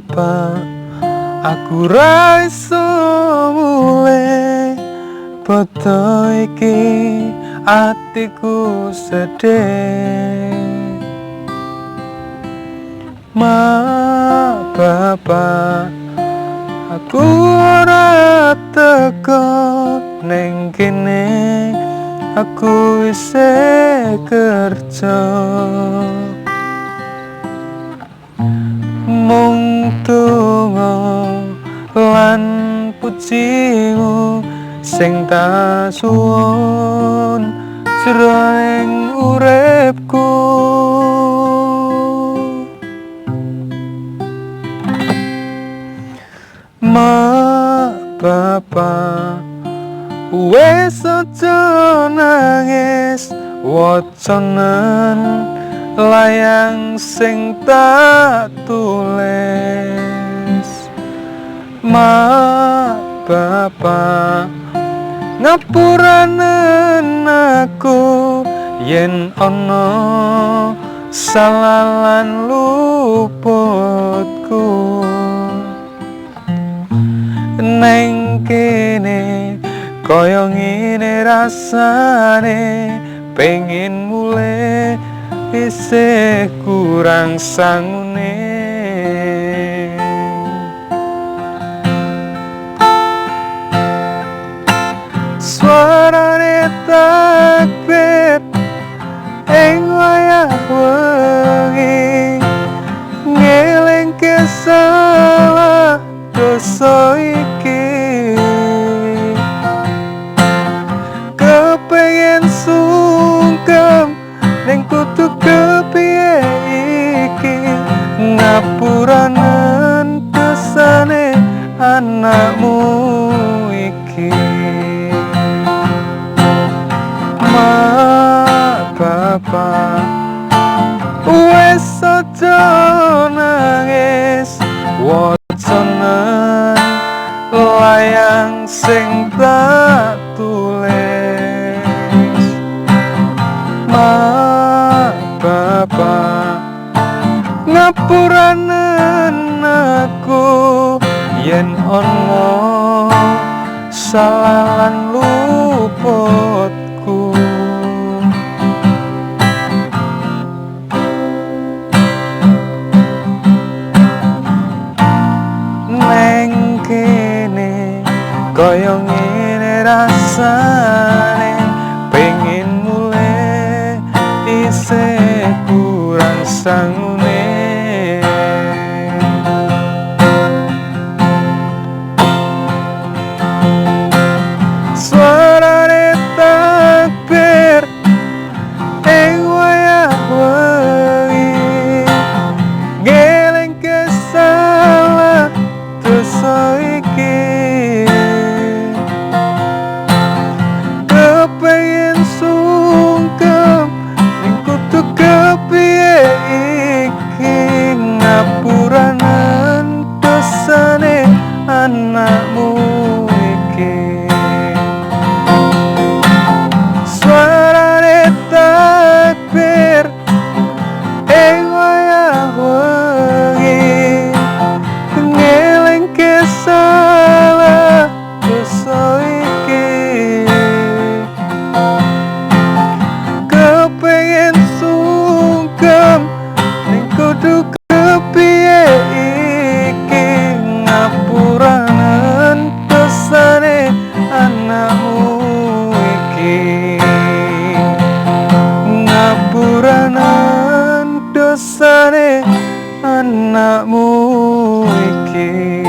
Bapak, aku ra iso mulih foto iki, atiku sedih. Bapak, aku ora teko ning kene, aku isih kerja. Mung donga lan pujimu sing tak suwun jroning uripku. Bapak, wes aja nangis, wacanen layang sing tak tulis. Bapak, ngapuranen aku yen ana salah lan luputku. Neng kene koyo ngene rasane, pengen mulih isih kurang sangune. Suarane takbir ing wayah wengi, ngelingke salah dosa iki. Kepengen sungkem ning kudu kepiye iki, ngapuranen dosane anakmu iki. Bapak, wes aja nangis, wacanen layang sing tak tulis. Bapak, ngapuranen aku yen ana salah lan luputku. Neng kene koyo ngene rasane, pengen mulih isih kurang sangune. Suarane takbir ing wayah wengi, ngelingke salah dosa iki. Kepengen sungkem ning kudu kepiye iki, ngapuranen dosane anakmu iki. Suarane takbir ing wayah wengi, ngelingke salah dosa iki. Kepengen sungkem ning kudu kepiye iki, ngapuranen dosane anakmu iki. Ngapuranen dosane anakmu iki.